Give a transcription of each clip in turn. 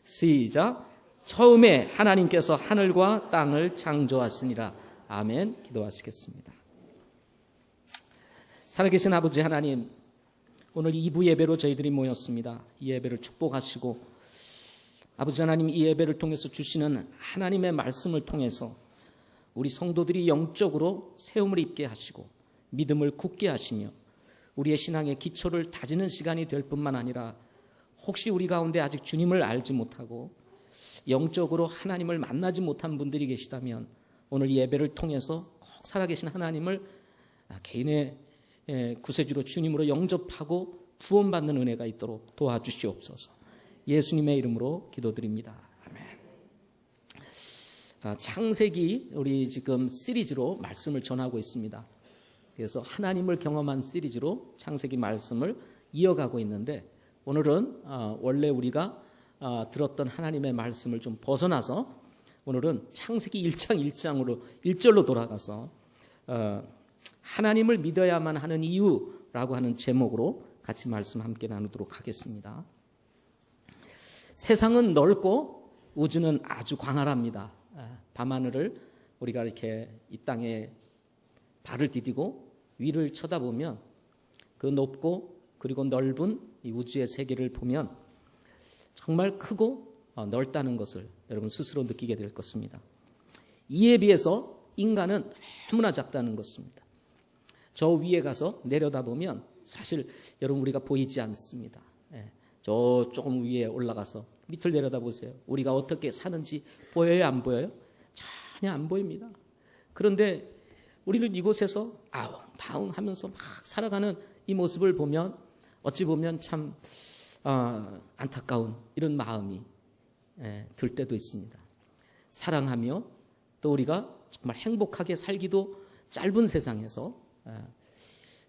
시작. 처음에 하나님께서 하늘과 땅을 창조하시니라. 아멘. 기도하시겠습니다. 살아계신 아버지 하나님, 오늘 2부 예배로 저희들이 모였습니다. 이 예배를 축복하시고 아버지 하나님, 이 예배를 통해서 주시는 하나님의 말씀을 통해서 우리 성도들이 영적으로 세움을 입게 하시고 믿음을 굳게 하시며 우리의 신앙의 기초를 다지는 시간이 될 뿐만 아니라 혹시 우리 가운데 아직 주님을 알지 못하고 영적으로 하나님을 만나지 못한 분들이 계시다면 오늘 예배를 통해서 꼭 살아계신 하나님을 개인의 구세주로 주님으로 영접하고 구원받는 은혜가 있도록 도와주시옵소서. 예수님의 이름으로 기도드립니다. 아멘. 창세기 우리 지금 시리즈로 말씀을 전하고 있습니다. 그래서 하나님을 경험한 시리즈로 창세기 말씀을 이어가고 있는데 오늘은 원래 우리가 들었던 하나님의 말씀을 좀 벗어나서 오늘은 창세기 1장 1절로 돌아가서 하나님을 믿어야만 하는 이유라고 하는 제목으로 같이 말씀 함께 나누도록 하겠습니다. 세상은 넓고 우주는 아주 광활합니다. 밤하늘을 우리가 이렇게 이 땅에 발을 디디고 위를 쳐다보면 그 높고 그리고 넓은 이 우주의 세계를 보면 정말 크고 넓다는 것을 여러분 스스로 느끼게 될 것입니다. 이에 비해서 인간은 너무나 작다는 것입니다. 저 위에 가서 내려다보면 사실 여러분 우리가 보이지 않습니다. 저 조금 위에 올라가서 밑을 내려다보세요. 우리가 어떻게 사는지 보여요, 안 보여요? 전혀 안 보입니다. 그런데 우리는 이곳에서 아웅다웅 하면서 막 살아가는 이 모습을 보면 어찌 보면 참 안타까운 이런 마음이 들 때도 있습니다. 사랑하며 또 우리가 정말 행복하게 살기도 짧은 세상에서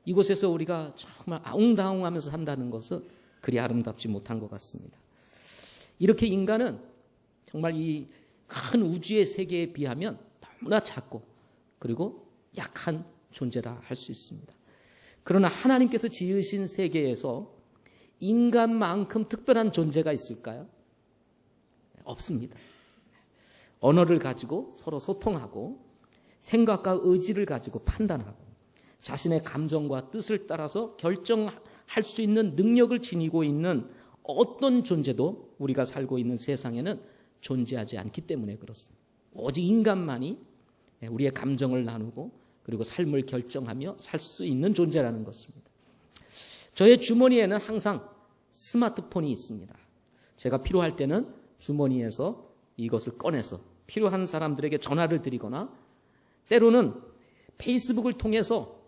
이곳에서 우리가 정말 아웅다웅하면서 산다는 것은 그리 아름답지 못한 것 같습니다. 이렇게 인간은 정말 이 큰 우주의 세계에 비하면 너무나 작고 그리고 약한 존재라 할 수 있습니다. 그러나 하나님께서 지으신 세계에서 인간만큼 특별한 존재가 있을까요? 없습니다. 언어를 가지고 서로 소통하고 생각과 의지를 가지고 판단하고 자신의 감정과 뜻을 따라서 결정할 수 있는 능력을 지니고 있는 어떤 존재도 우리가 살고 있는 세상에는 존재하지 않기 때문에 그렇습니다. 오직 인간만이 우리의 감정을 나누고 그리고 삶을 결정하며 살 수 있는 존재라는 것입니다. 저의 주머니에는 항상 스마트폰이 있습니다. 제가 필요할 때는 주머니에서 이것을 꺼내서 필요한 사람들에게 전화를 드리거나 때로는 페이스북을 통해서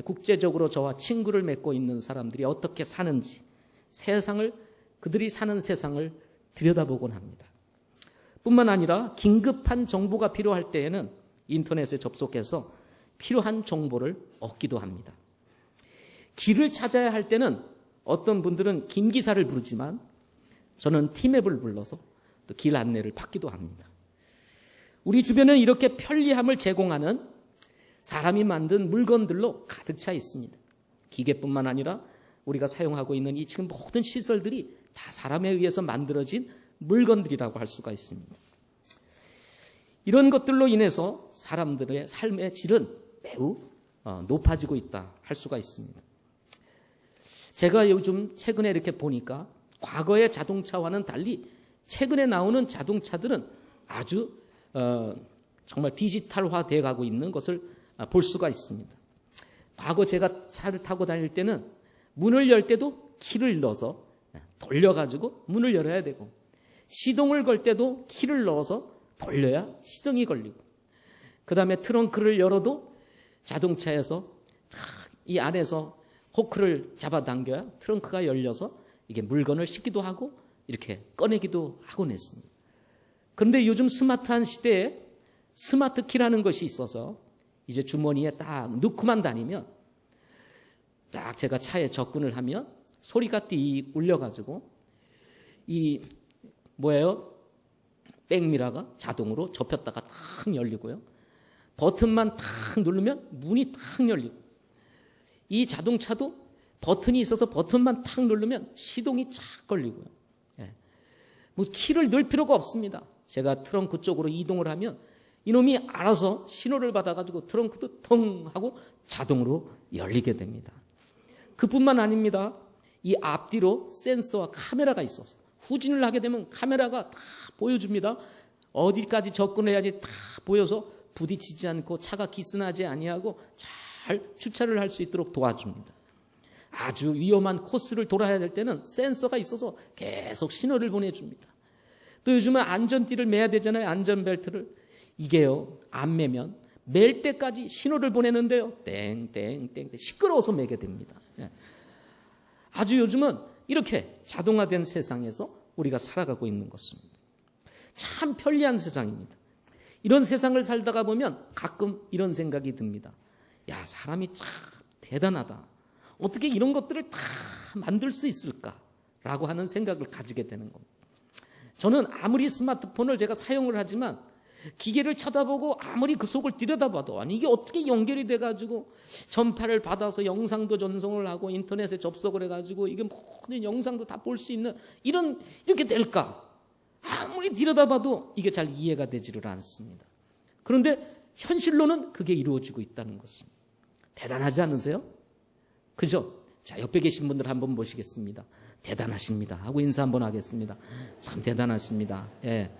국제적으로 저와 친구를 맺고 있는 사람들이 어떻게 사는지 그들이 사는 세상을 들여다보곤 합니다. 뿐만 아니라 긴급한 정보가 필요할 때에는 인터넷에 접속해서 필요한 정보를 얻기도 합니다. 길을 찾아야 할 때는 어떤 분들은 김기사를 부르지만 저는 티맵을 불러서 또 길 안내를 받기도 합니다. 우리 주변은 이렇게 편리함을 제공하는 사람이 만든 물건들로 가득 차 있습니다. 기계뿐만 아니라 우리가 사용하고 있는 이 지금 모든 시설들이 다 사람에 의해서 만들어진 물건들이라고 할 수가 있습니다. 이런 것들로 인해서 사람들의 삶의 질은 매우 높아지고 있다 할 수가 있습니다. 제가 요즘 최근에 이렇게 보니까 과거의 자동차와는 달리 최근에 나오는 자동차들은 아주 정말 디지털화되어 가고 있는 것을 볼 수가 있습니다. 과거 제가 차를 타고 다닐 때는 문을 열 때도 키를 넣어서 돌려가지고 문을 열어야 되고 시동을 걸 때도 키를 넣어서 돌려야 시동이 걸리고 그 다음에 트렁크를 열어도 자동차에서 이 안에서 호크를 잡아당겨야 트렁크가 열려서 이게 물건을 싣기도 하고 이렇게 꺼내기도 하곤 했습니다. 그런데 요즘 스마트한 시대에 스마트키라는 것이 있어서 이제 주머니에 딱 넣고만 다니면 딱 제가 차에 접근을 하면 소리가 띠 울려가지고 이 백미러가 자동으로 접혔다가 탁 열리고요. 버튼만 탁 누르면 문이 탁 열리고 이 자동차도 버튼이 있어서 버튼만 탁 누르면 시동이 착 걸리고요. 뭐 키를 넣을 필요가 없습니다. 제가 트렁크 쪽으로 이동을 하면 이놈이 알아서 신호를 받아가지고 트렁크도 텅 하고 자동으로 열리게 됩니다. 그뿐만 아닙니다. 이 앞뒤로 센서와 카메라가 있어서 후진을 하게 되면 카메라가 다 보여줍니다. 어디까지 접근해야지 다 보여서 부딪히지 않고 차가 기스나지 아니하고 잘 주차를 할 수 있도록 도와줍니다. 아주 위험한 코스를 돌아야 될 때는 센서가 있어서 계속 신호를 보내줍니다. 또 요즘은 안전띠를 매야 되잖아요. 안전벨트를. 이게요, 안 매면 맬 때까지 신호를 보내는데요. 땡땡땡 시끄러워서 매게 됩니다. 아주 요즘은 이렇게 자동화된 세상에서 우리가 살아가고 있는 것입니다. 참 편리한 세상입니다. 이런 세상을 살다가 보면 가끔 이런 생각이 듭니다. 야, 사람이 참 대단하다. 어떻게 이런 것들을 다 만들 수 있을까라고 하는 생각을 가지게 되는 겁니다. 저는 아무리 스마트폰을 제가 사용을 하지만 기계를 쳐다보고 아무리 그 속을 들여다봐도 아니 이게 어떻게 연결이 돼가지고 전파를 받아서 영상도 전송을 하고 인터넷에 접속을 해가지고 이게 모든 영상도 다 볼 수 있는 이렇게 될까? 아무리 들여다봐도 이게 잘 이해가 되지를 않습니다. 그런데 현실로는 그게 이루어지고 있다는 것입니다. 대단하지 않으세요? 그죠? 자, 옆에 계신 분들 한번 보시겠습니다. 대단하십니다 하고 인사 한번 하겠습니다. 참 대단하십니다. 예.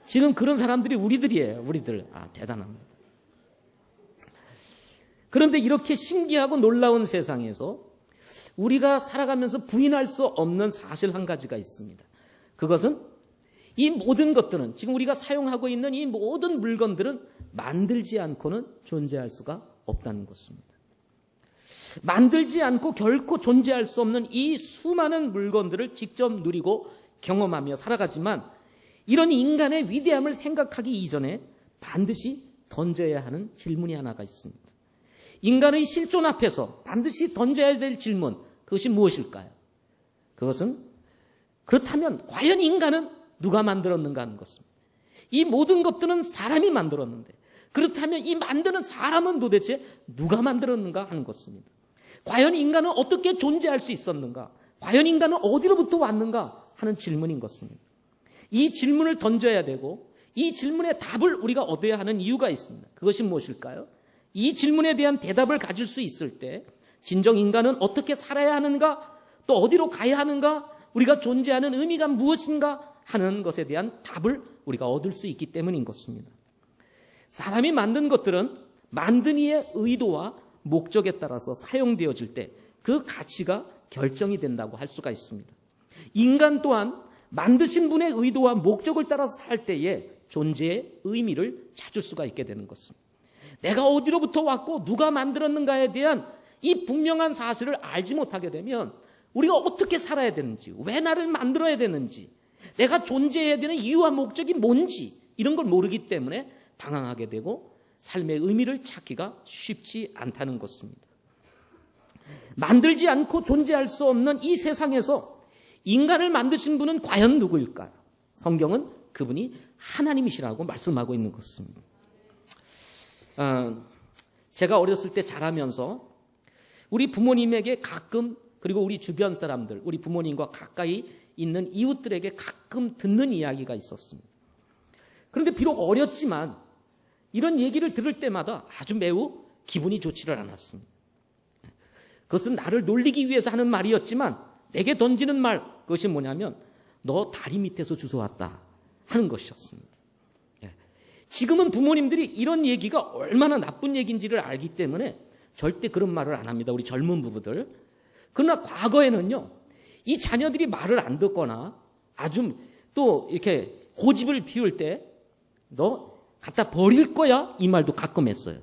지금 그런 사람들이 우리들이에요. 우리들. 대단합니다. 그런데 이렇게 신기하고 놀라운 세상에서 우리가 살아가면서 부인할 수 없는 사실 한 가지가 있습니다. 그것은 이 모든 것들은 지금 우리가 사용하고 있는 이 모든 물건들은 만들지 않고는 존재할 수가 없다는 것입니다. 만들지 않고 결코 존재할 수 없는 이 수많은 물건들을 직접 누리고 경험하며 살아가지만 이런 인간의 위대함을 생각하기 이전에 반드시 던져야 하는 질문이 하나가 있습니다. 인간의 실존 앞에서 반드시 던져야 될 질문, 그것이 무엇일까요? 그것은 그렇다면 과연 인간은 누가 만들었는가 하는 것입니다. 이 모든 것들은 사람이 만들었는데 그렇다면 이 만드는 사람은 도대체 누가 만들었는가 하는 것입니다. 과연 인간은 어떻게 존재할 수 있었는가? 과연 인간은 어디로부터 왔는가 하는 질문인 것입니다. 이 질문을 던져야 되고 이 질문의 답을 우리가 얻어야 하는 이유가 있습니다. 그것이 무엇일까요? 이 질문에 대한 대답을 가질 수 있을 때 진정 인간은 어떻게 살아야 하는가? 또 어디로 가야 하는가? 우리가 존재하는 의미가 무엇인가? 하는 것에 대한 답을 우리가 얻을 수 있기 때문인 것입니다. 사람이 만든 것들은 만든 이의 의도와 목적에 따라서 사용되어질 때 그 가치가 결정이 된다고 할 수가 있습니다. 인간 또한 만드신 분의 의도와 목적을 따라서 살 때에 존재의 의미를 찾을 수가 있게 되는 것입니다. 내가 어디로부터 왔고 누가 만들었는가에 대한 이 분명한 사실을 알지 못하게 되면 우리가 어떻게 살아야 되는지, 왜 나를 만들어야 되는지, 내가 존재해야 되는 이유와 목적이 뭔지 이런 걸 모르기 때문에 방황하게 되고 삶의 의미를 찾기가 쉽지 않다는 것입니다. 만들지 않고 존재할 수 없는 이 세상에서 인간을 만드신 분은 과연 누구일까요? 성경은 그분이 하나님이시라고 말씀하고 있는 것입니다. 제가 어렸을 때 자라면서 우리 부모님에게 가끔 그리고 우리 주변 사람들, 우리 부모님과 가까이 있는 이웃들에게 가끔 듣는 이야기가 있었습니다. 그런데 비록 어렸지만 이런 얘기를 들을 때마다 아주 매우 기분이 좋지를 않았습니다. 그것은 나를 놀리기 위해서 하는 말이었지만 내게 던지는 말, 그것이 뭐냐면 너 다리 밑에서 주워왔다 하는 것이었습니다. 지금은 부모님들이 이런 얘기가 얼마나 나쁜 얘기인지를 알기 때문에 절대 그런 말을 안 합니다. 우리 젊은 부부들. 그러나 과거에는요, 이 자녀들이 말을 안 듣거나 아주 또 이렇게 고집을 피울 때 너 갖다 버릴 거야? 이 말도 가끔 했어요.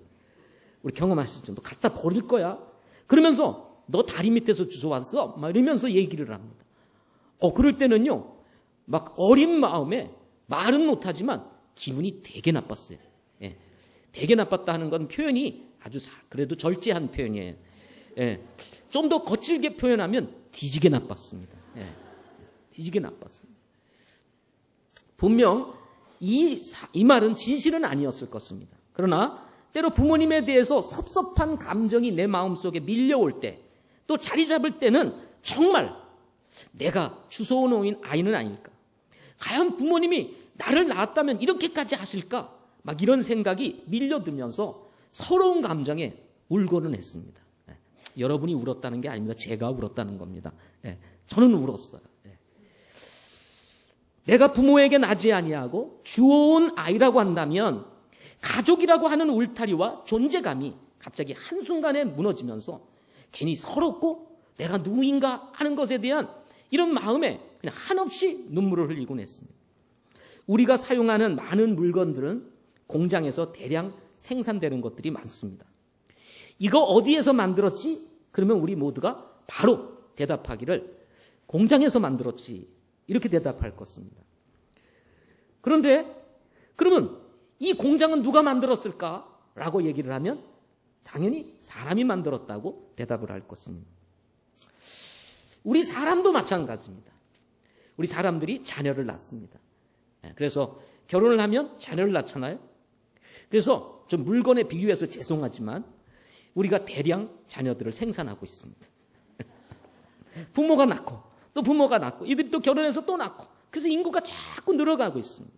우리 경험하시죠? 너 갖다 버릴 거야? 그러면서 너 다리 밑에서 주워왔어? 막 이러면서 얘기를 합니다. 그럴 때는요, 막 어린 마음에 말은 못하지만 기분이 되게 나빴어요. 예. 되게 나빴다 하는 건 표현이 아주 그래도 절제한 표현이에요. 예. 좀 더 거칠게 표현하면 뒤지게 나빴습니다. 예. 뒤지게 나빴습니다. 분명 이 말은 진실은 아니었을 것입니다. 그러나 때로 부모님에 대해서 섭섭한 감정이 내 마음속에 밀려올 때, 또 자리 잡을 때는 정말 내가 주워놓은 아이는 아닐까? 과연 부모님이 나를 낳았다면 이렇게까지 하실까? 막 이런 생각이 밀려들면서 서러운 감정에 울고는 했습니다. 여러분이 울었다는 게 아닙니다. 제가 울었다는 겁니다. 저는 울었어요. 내가 부모에게 나지 아니하고 주워온 아이라고 한다면 가족이라고 하는 울타리와 존재감이 갑자기 한순간에 무너지면서 괜히 서럽고 내가 누구인가 하는 것에 대한 이런 마음에 그냥 한없이 눈물을 흘리곤 했습니다. 우리가 사용하는 많은 물건들은 공장에서 대량 생산되는 것들이 많습니다. 이거 어디에서 만들었지? 그러면 우리 모두가 바로 대답하기를 공장에서 만들었지. 이렇게 대답할 것입니다. 그런데 그러면 이 공장은 누가 만들었을까? 라고 얘기를 하면 당연히 사람이 만들었다고 대답을 할 것입니다. 우리 사람도 마찬가지입니다. 우리 사람들이 자녀를 낳습니다. 그래서 결혼을 하면 자녀를 낳잖아요. 그래서 좀 물건에 비유해서 죄송하지만 우리가 대량 자녀들을 생산하고 있습니다. 부모가 낳고 또 부모가 낳고 이들이 또 결혼해서 또 낳고 그래서 인구가 자꾸 늘어가고 있습니다.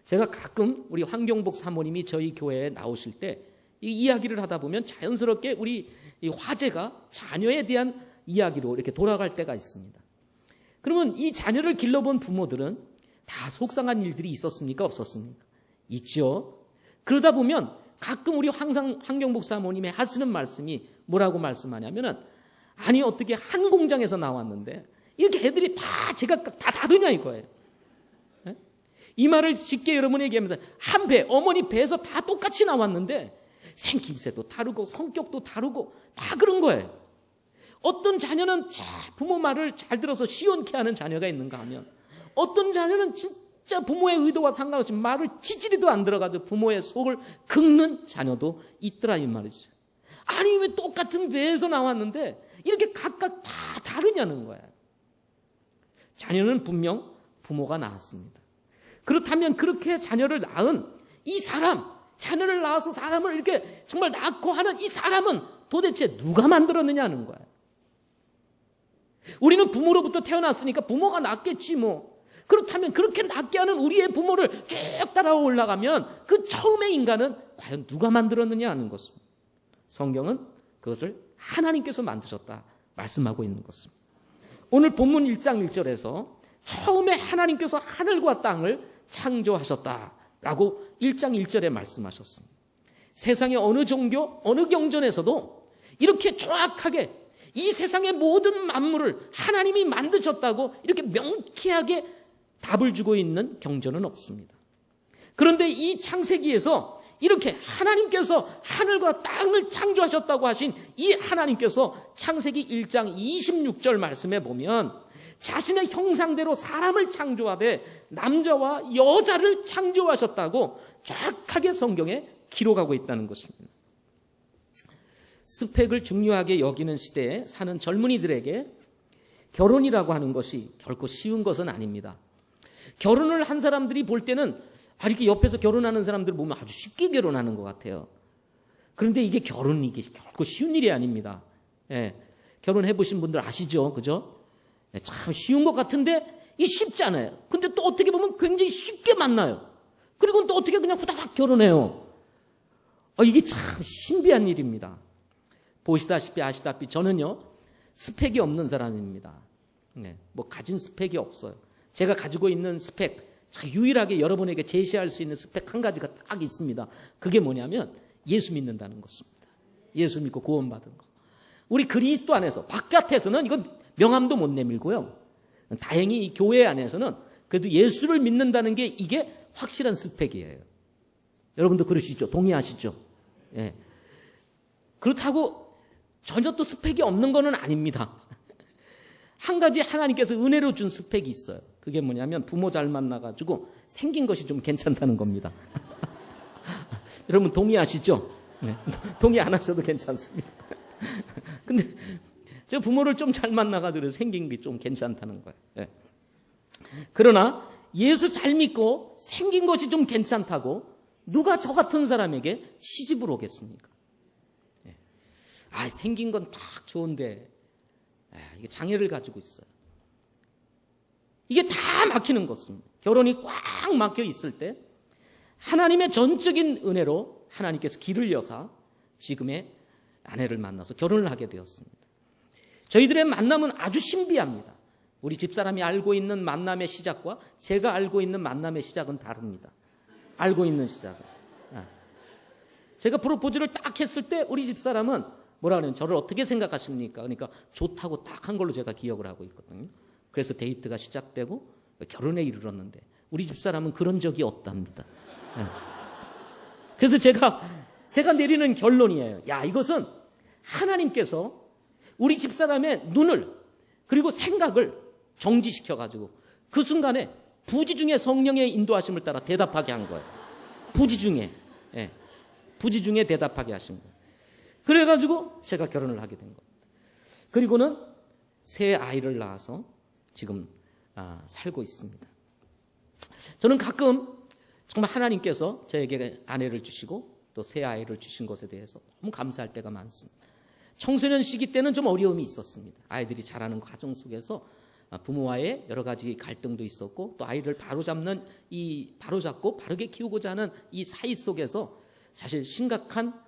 제가 가끔 우리 황경복 사모님이 저희 교회에 나오실 때 이 이야기를 하다 보면 자연스럽게 우리 이 화제가 자녀에 대한 이야기로 이렇게 돌아갈 때가 있습니다. 그러면 이 자녀를 길러본 부모들은 다 속상한 일들이 있었습니까? 없었습니까? 있죠. 그러다 보면 가끔 우리 황경복 사모님의 하시는 말씀이 뭐라고 말씀하냐면은 아니 어떻게 한 공장에서 나왔는데 이렇게 애들이 다 제각각 다 다르냐 이거예요. 이 말을 쉽게 여러분이 얘기합니다. 한 배, 어머니 배에서 다 똑같이 나왔는데 생김새도 다르고 성격도 다르고 다 그런 거예요. 어떤 자녀는 부모 말을 잘 들어서 시원케 하는 자녀가 있는가 하면 어떤 자녀는 진짜 부모의 의도와 상관없이 말을 지지리도 안 들어가지고 부모의 속을 긁는 자녀도 있더라 이 말이죠. 아니 왜 똑같은 배에서 나왔는데 이렇게 각각 다 다르냐는 거야. 자녀는 분명 부모가 낳았습니다. 그렇다면 그렇게 자녀를 낳은 이 사람, 자녀를 낳아서 사람을 이렇게 정말 낳고 하는 이 사람은 도대체 누가 만들었느냐는 거야. 우리는 부모로부터 태어났으니까 부모가 낳겠지 뭐. 그렇다면 그렇게 낳게 하는 우리의 부모를 쭉 따라 올라가면 그 처음의 인간은 과연 누가 만들었느냐 하는 것입니다. 성경은 그것을 하나님께서 만드셨다 말씀하고 있는 것입니다. 오늘 본문 1장 1절에서 처음에 하나님께서 하늘과 땅을 창조하셨다라고 1장 1절에 말씀하셨습니다. 세상의 어느 종교, 어느 경전에서도 이렇게 정확하게 이 세상의 모든 만물을 하나님이 만드셨다고 이렇게 명쾌하게 답을 주고 있는 경전은 없습니다. 그런데 이 창세기에서 이렇게 하나님께서 하늘과 땅을 창조하셨다고 하신 이 하나님께서 창세기 1장 26절 말씀에 보면 자신의 형상대로 사람을 창조하되 남자와 여자를 창조하셨다고 정확하게 성경에 기록하고 있다는 것입니다. 스펙을 중요하게 여기는 시대에 사는 젊은이들에게 결혼이라고 하는 것이 결코 쉬운 것은 아닙니다. 결혼을 한 사람들이 볼 때는 이렇게 옆에서 결혼하는 사람들 보면 아주 쉽게 결혼하는 것 같아요. 그런데 이게 이게 결코 쉬운 일이 아닙니다. 결혼해 보신 분들 아시죠? 그죠? 참 쉬운 것 같은데 이게 쉽지 않아요. 근데 또 어떻게 보면 굉장히 쉽게 만나요. 그리고 또 어떻게 그냥 후다닥 결혼해요. 이게 참 신비한 일입니다. 보시다시피 아시다시피 저는요 스펙이 없는 사람입니다. 뭐 가진 스펙이 없어요. 제가 가지고 있는 스펙 유일하게 여러분에게 제시할 수 있는 스펙 한 가지가 딱 있습니다. 그게 뭐냐면 예수 믿는다는 것입니다. 예수 믿고 구원받은 거. 우리 그리스도 안에서 바깥에서는 이건 명함도 못 내밀고요. 다행히 이 교회 안에서는 그래도 예수를 믿는다는 게 이게 확실한 스펙이에요. 여러분도 그러시죠? 동의하시죠? 예. 그렇다고 전혀 또 스펙이 없는 건 아닙니다. 한 가지 하나님께서 은혜로 준 스펙이 있어요. 그게 뭐냐면 부모 잘 만나가지고 생긴 것이 좀 괜찮다는 겁니다. 여러분 동의하시죠? 네. 동의 안 하셔도 괜찮습니다. 근데 저 부모를 좀 잘 만나가지고 생긴 게 좀 괜찮다는 거예요. 네. 그러나 예수 잘 믿고 생긴 것이 좀 괜찮다고 누가 저 같은 사람에게 시집을 오겠습니까? 네. 생긴 건 딱 좋은데 이게 장애를 가지고 있어요. 이게 다 막히는 것입니다. 결혼이 꽉 막혀 있을 때 하나님의 전적인 은혜로 하나님께서 길을 여사 지금의 아내를 만나서 결혼을 하게 되었습니다. 저희들의 만남은 아주 신비합니다. 우리 집사람이 알고 있는 만남의 시작과 제가 알고 있는 만남의 시작은 다릅니다. 알고 있는 시작은. 제가 프로포즈를 딱 했을 때 우리 집사람은 뭐라 그래요? 저를 어떻게 생각하십니까? 그러니까 좋다고 딱 한 걸로 제가 기억을 하고 있거든요. 그래서 데이트가 시작되고 결혼에 이르렀는데 우리 집사람은 그런 적이 없답니다. 그래서 제가 내리는 결론이에요. 야, 이것은 하나님께서 우리 집사람의 눈을 그리고 생각을 정지시켜가지고 그 순간에 부지중에 성령의 인도하심을 따라 대답하게 한 거예요. 부지중에. 예. 부지중에 대답하게 하신 거예요. 그래가지고 제가 결혼을 하게 된 겁니다. 그리고는 새 아이를 낳아서 지금 살고 있습니다. 저는 가끔 정말 하나님께서 저에게 아내를 주시고 또 새 아이를 주신 것에 대해서 너무 감사할 때가 많습니다. 청소년 시기 때는 좀 어려움이 있었습니다. 아이들이 자라는 과정 속에서 부모와의 여러 가지 갈등도 있었고 또 아이를 바로잡고 바르게 키우고자 하는 이 사이 속에서 사실 심각한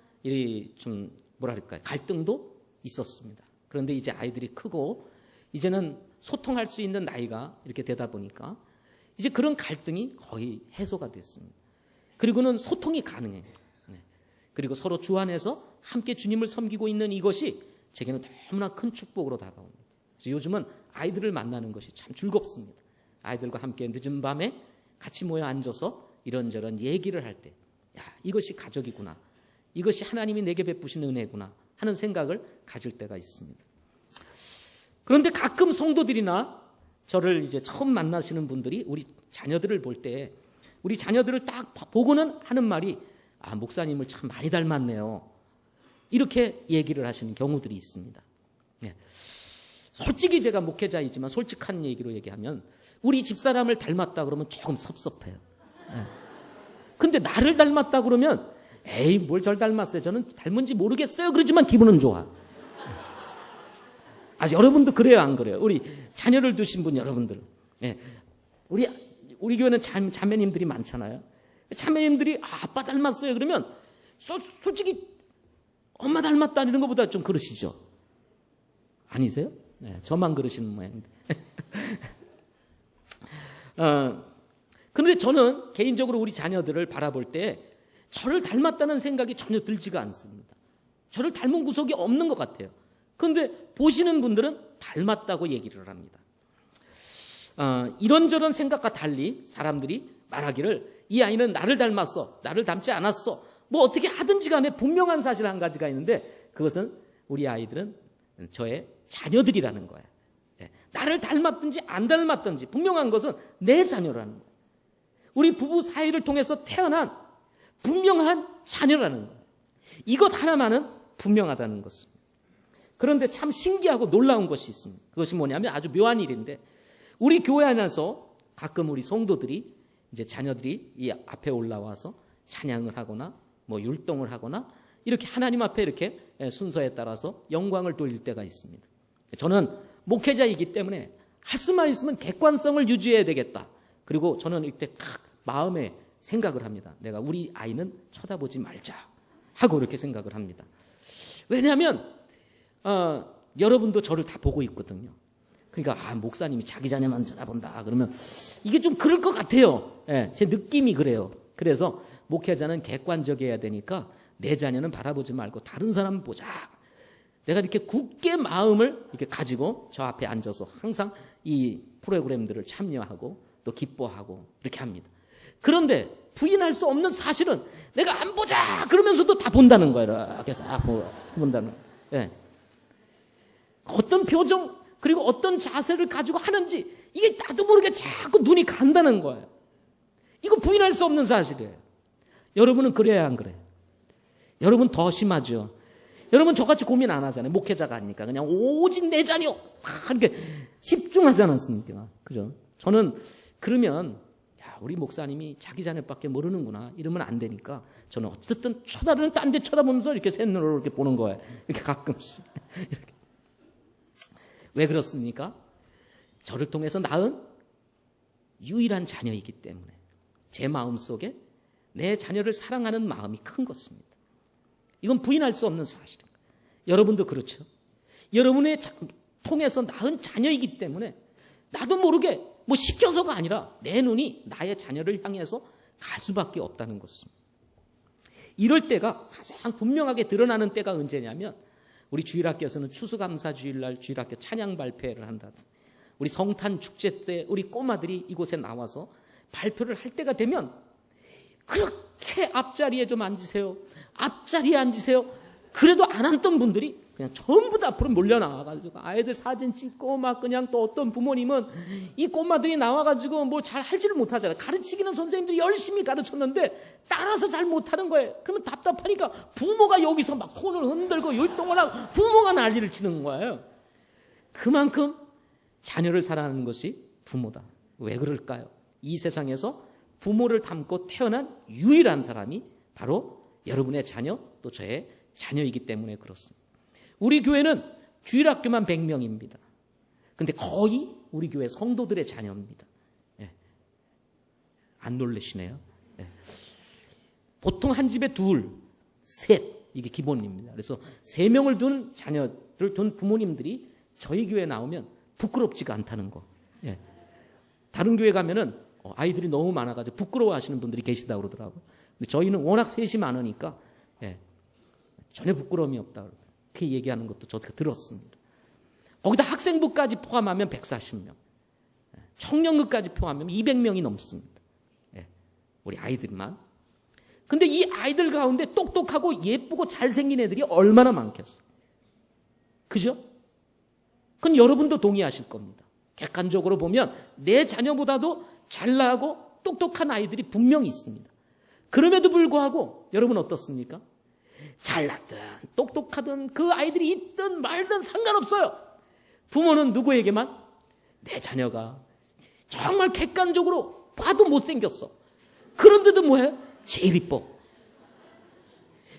갈등도 있었습니다. 그런데 이제 아이들이 크고 이제는 소통할 수 있는 나이가 이렇게 되다 보니까 이제 그런 갈등이 거의 해소가 됐습니다. 그리고는 소통이 가능해요. 그리고 서로 주 안에서 함께 주님을 섬기고 있는 이것이 제게는 너무나 큰 축복으로 다가옵니다. 그래서 요즘은 아이들을 만나는 것이 참 즐겁습니다. 아이들과 함께 늦은 밤에 같이 모여 앉아서 이런저런 얘기를 할 때, 야, 이것이 가족이구나. 이것이 하나님이 내게 베푸신 은혜구나 하는 생각을 가질 때가 있습니다. 그런데 가끔 성도들이나 저를 이제 처음 만나시는 분들이 우리 자녀들을 볼 때 우리 자녀들을 딱 보고는 하는 말이 목사님을 참 많이 닮았네요. 이렇게 얘기를 하시는 경우들이 있습니다. 네. 솔직히 제가 목회자이지만 솔직한 얘기로 얘기하면 우리 집사람을 닮았다 그러면 조금 섭섭해요. 네. 근데 나를 닮았다 그러면 에이 뭘 절 닮았어요. 저는 닮은지 모르겠어요. 그러지만 기분은 좋아. 여러분도 그래요 안 그래요? 우리 자녀를 두신 분 여러분들. 네. 우리 교회는 자매님들이 많잖아요. 자매님들이 아빠 닮았어요. 그러면 솔직히 엄마 닮았다 이런 것보다 좀 그러시죠? 아니세요? 네, 저만 그러시는 모양인데. 그런데 저는 개인적으로 우리 자녀들을 바라볼 때 저를 닮았다는 생각이 전혀 들지가 않습니다. 저를 닮은 구석이 없는 것 같아요. 그런데 보시는 분들은 닮았다고 얘기를 합니다. 이런저런 생각과 달리 사람들이 말하기를 이 아이는 나를 닮았어. 나를 닮지 않았어. 뭐 어떻게 하든지 간에 분명한 사실 한 가지가 있는데 그것은 우리 아이들은 저의 자녀들이라는 거예요. 나를 닮았든지 안 닮았든지 분명한 것은 내 자녀라는 거예요. 우리 부부 사이를 통해서 태어난 분명한 자녀라는 거예요. 이것 하나만은 분명하다는 것입니다. 그런데 참 신기하고 놀라운 것이 있습니다. 그것이 뭐냐면 아주 묘한 일인데 우리 교회 안에서 가끔 우리 성도들이 이제 자녀들이 이 앞에 올라와서 찬양을 하거나 뭐 율동을 하거나 이렇게 하나님 앞에 이렇게 순서에 따라서 영광을 돌릴 때가 있습니다. 저는 목회자이기 때문에 할 수만 있으면 객관성을 유지해야 되겠다. 그리고 저는 이때 딱 마음에 생각을 합니다. 내가 우리 아이는 쳐다보지 말자 하고 이렇게 생각을 합니다. 왜냐하면 여러분도 저를 다 보고 있거든요. 그러니까 목사님이 자기 자녀만 쳐다본다 그러면 이게 좀 그럴 것 같아요. 제 느낌이 그래요. 그래서 목회자는 객관적이어야 되니까 내 자녀는 바라보지 말고 다른 사람 보자. 내가 이렇게 굳게 마음을 이렇게 가지고 저 앞에 앉아서 항상 이 프로그램들을 참여하고 또 기뻐하고 이렇게 합니다. 그런데 부인할 수 없는 사실은 내가 안 보자 그러면서도 다 본다는 거예요. 이렇게 싹 본다는 거예요. 어떤 표정 그리고 어떤 자세를 가지고 하는지 이게 나도 모르게 자꾸 눈이 간다는 거예요. 이거 부인할 수 없는 사실이에요. 여러분은 그래야 안 그래요? 여러분 더 심하죠. 여러분 저같이 고민 안 하잖아요. 목회자가 아니니까 그냥 오직 내 자녀 이렇게 집중하지 않았습니까? 그죠? 저는 그러면 우리 목사님이 자기 자녀밖에 모르는구나 이러면 안 되니까 저는 어쨌든 쳐다보는 딴 데 쳐다보면서 이렇게 샛눈으로 이렇게 보는 거예요. 이렇게 가끔씩 이렇게. 왜 그렇습니까? 저를 통해서 낳은 유일한 자녀이기 때문에 제 마음속에 내 자녀를 사랑하는 마음이 큰 것입니다. 이건 부인할 수 없는 사실입니다. 여러분도 그렇죠. 여러분의 통해서 낳은 자녀이기 때문에 나도 모르게 뭐 시켜서가 아니라 내 눈이 나의 자녀를 향해서 갈 수밖에 없다는 것입니다. 이럴 때가 가장 분명하게 드러나는 때가 언제냐면 우리 주일학교에서는 추수감사주일날 주일학교 찬양 발표를 한다든지 우리 성탄 축제 때 우리 꼬마들이 이곳에 나와서 발표를 할 때가 되면 그렇게 앞자리에 좀 앉으세요. 앞자리에 앉으세요. 그래도 안 앉던 분들이 그냥 전부 다 앞으로 몰려 나와가지고 아이들 사진 찍고 막 그냥 또 어떤 부모님은 이 꼬마들이 나와가지고 뭐 잘 할지를 못하잖아요. 가르치기는 선생님들이 열심히 가르쳤는데 따라서 잘 못하는 거예요. 그러면 답답하니까 부모가 여기서 막 손을 흔들고 율동을 하고 부모가 난리를 치는 거예요. 그만큼 자녀를 사랑하는 것이 부모다. 왜 그럴까요? 이 세상에서 부모를 닮고 태어난 유일한 사람이 바로 여러분의 자녀 또 저의 자녀이기 때문에 그렇습니다. 우리 교회는 주일학교만 100명입니다. 근데 거의 우리 교회 성도들의 자녀입니다. 예. 안 놀라시네요. 예. 보통 한 집에 둘, 셋 이게 기본입니다. 그래서 3명을 둔 자녀를 둔 부모님들이 저희 교회에 나오면 부끄럽지가 않다는 거. 예. 다른 교회 가면은 아이들이 너무 많아가지고 부끄러워하시는 분들이 계시다고 그러더라고요. 근데 저희는 워낙 셋이 많으니까 예. 전혀 부끄러움이 없다. 그렇게 얘기하는 것도 저도 들었습니다. 거기다 학생부까지 포함하면 140명, 청년부까지 포함하면 200명이 넘습니다. 예, 우리 아이들만. 근데 이 아이들 가운데 똑똑하고 예쁘고 잘생긴 애들이 얼마나 많겠어요. 그죠? 그건 여러분도 동의하실 겁니다. 객관적으로 보면 내 자녀보다도 잘나고 똑똑한 아이들이 분명히 있습니다. 그럼에도 불구하고 여러분 어떻습니까? 잘났든 똑똑하든 그 아이들이 있든 말든 상관없어요. 부모는 누구에게만? 내 자녀가 정말 객관적으로 봐도 못생겼어. 그런데도 뭐해? 제일 이뻐.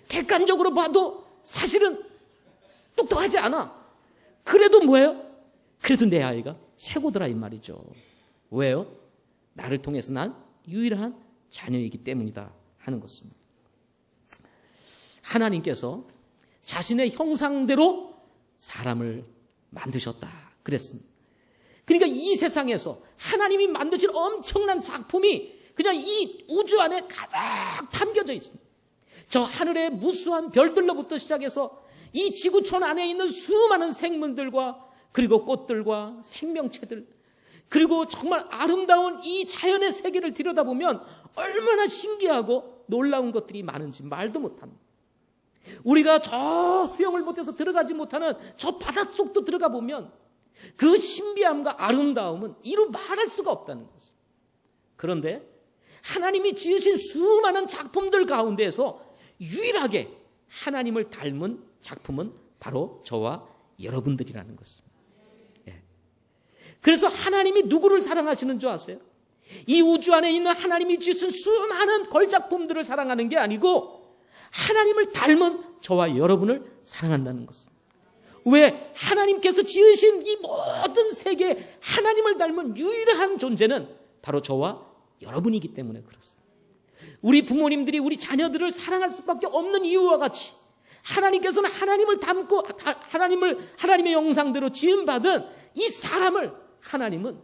객관적으로 봐도 사실은 똑똑하지 않아. 그래도 뭐예요? 그래도 내 아이가 최고더라 이 말이죠. 왜요? 나를 통해서 난 유일한 자녀이기 때문이다 하는 것입니다. 하나님께서 자신의 형상대로 사람을 만드셨다 그랬습니다. 그러니까 이 세상에서 하나님이 만드신 엄청난 작품이 그냥 이 우주 안에 가득 담겨져 있습니다. 저 하늘의 무수한 별들로부터 시작해서 이 지구촌 안에 있는 수많은 생물들과 그리고 꽃들과 생명체들 그리고 정말 아름다운 이 자연의 세계를 들여다보면 얼마나 신기하고 놀라운 것들이 많은지 말도 못합니다. 우리가 저 수영을 못해서 들어가지 못하는 저 바닷속도 들어가 보면 그 신비함과 아름다움은 이루 말할 수가 없다는 것입니다. 그런데 하나님이 지으신 수많은 작품들 가운데에서 유일하게 하나님을 닮은 작품은 바로 저와 여러분들이라는 것입니다. 예. 그래서 하나님이 누구를 사랑하시는 줄 아세요? 이 우주 안에 있는 하나님이 지으신 수많은 걸작품들을 사랑하는 게 아니고 하나님을 닮은 저와 여러분을 사랑한다는 것입니다. 왜? 하나님께서 지으신 이 모든 세계에 하나님을 닮은 유일한 존재는 바로 저와 여러분이기 때문에 그렇습니다. 우리 부모님들이 우리 자녀들을 사랑할 수밖에 없는 이유와 같이 하나님께서는 하나님을 닮고 하나님의 형상대로 지음받은 이 사람을 하나님은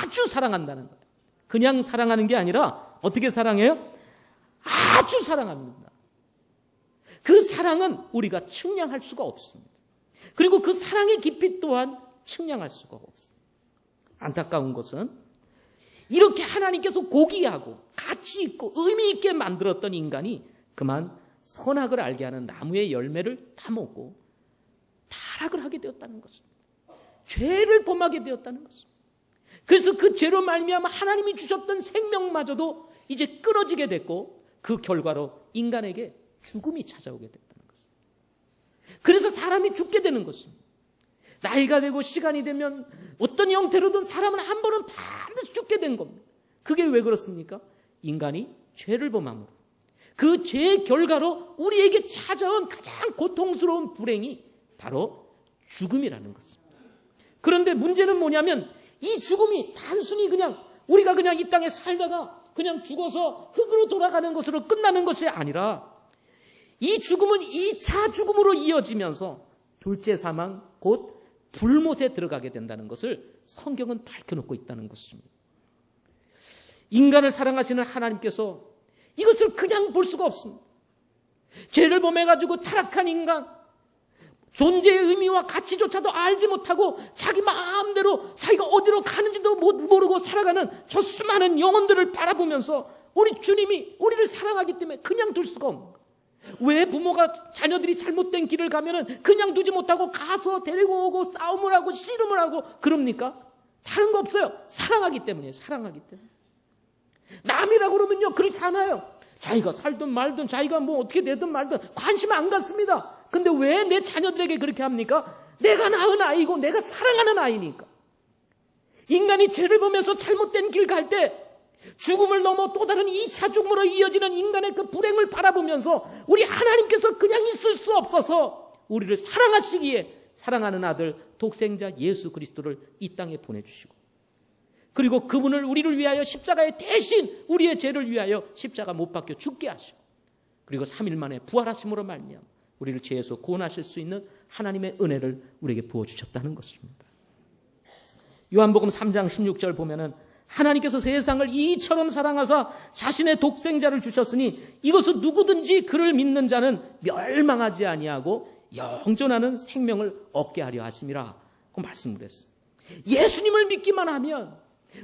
아주 사랑한다는 거예요. 그냥 사랑하는 게 아니라 어떻게 사랑해요? 아주 사랑합니다. 그 사랑은 우리가 측량할 수가 없습니다. 그리고 그 사랑의 깊이 또한 측량할 수가 없습니다. 안타까운 것은 이렇게 하나님께서 고귀하고 가치 있고 의미 있게 만들었던 인간이 그만 선악을 알게 하는 나무의 열매를 따먹고 타락을 하게 되었다는 것입니다. 죄를 범하게 되었다는 것입니다. 그래서 그 죄로 말미암아 하나님이 주셨던 생명마저도 이제 끊어지게 됐고 그 결과로 인간에게 죽음이 찾아오게 됐다는 것입니다. 그래서 사람이 죽게 되는 것입니다. 나이가 되고 시간이 되면 어떤 형태로든 사람은 한 번은 반드시 죽게 된 겁니다. 그게 왜 그렇습니까? 인간이 죄를 범함으로 그 죄의 결과로 우리에게 찾아온 가장 고통스러운 불행이 바로 죽음이라는 것입니다. 그런데 문제는 뭐냐면 이 죽음이 단순히 그냥 우리가 그냥 이 땅에 살다가 그냥 죽어서 흙으로 돌아가는 것으로 끝나는 것이 아니라 이 죽음은 2차 죽음으로 이어지면서 둘째 사망 곧 불못에 들어가게 된다는 것을 성경은 밝혀놓고 있다는 것입니다. 인간을 사랑하시는 하나님께서 이것을 그냥 볼 수가 없습니다. 죄를 범해가지고 타락한 인간, 존재의 의미와 가치조차도 알지 못하고 자기 마음대로 자기가 어디로 가는지도 모르고 살아가는 저 수많은 영혼들을 바라보면서 우리 주님이 우리를 사랑하기 때문에 그냥 둘 수가 없는 거예요. 왜 부모가 자녀들이 잘못된 길을 가면은 그냥 두지 못하고 가서 데리고 오고 싸움을 하고 씨름을 하고 그럽니까? 다른 거 없어요. 사랑하기 때문이에요. 사랑하기 때문에. 남이라고 그러면요 그렇지 않아요. 자기가 살든 말든 자기가 뭐 어떻게 되든 말든 관심 안 갖습니다. 근데 왜 내 자녀들에게 그렇게 합니까? 내가 낳은 아이고 내가 사랑하는 아이니까. 인간이 죄를 범해서 잘못된 길 갈 때 죽음을 넘어 또 다른 2차 죽음으로 이어지는 인간의 그 불행을 바라보면서 우리 하나님께서 그냥 있을 수 없어서 우리를 사랑하시기에 사랑하는 아들 독생자 예수 그리스도를 이 땅에 보내주시고 그리고 그분을 우리를 위하여 십자가에 대신 우리의 죄를 위하여 십자가 못 박혀 죽게 하시고 그리고 3일 만에 부활하심으로 말미암아 우리를 죄에서 구원하실 수 있는 하나님의 은혜를 우리에게 부어주셨다는 것입니다. 요한복음 3장 16절 보면은 하나님께서 세상을 이처럼 사랑하사 자신의 독생자를 주셨으니 이것은 누구든지 그를 믿는 자는 멸망하지 아니하고 영존하는 생명을 얻게 하려 하심이라 그 말씀을 했어요. 예수님을 믿기만 하면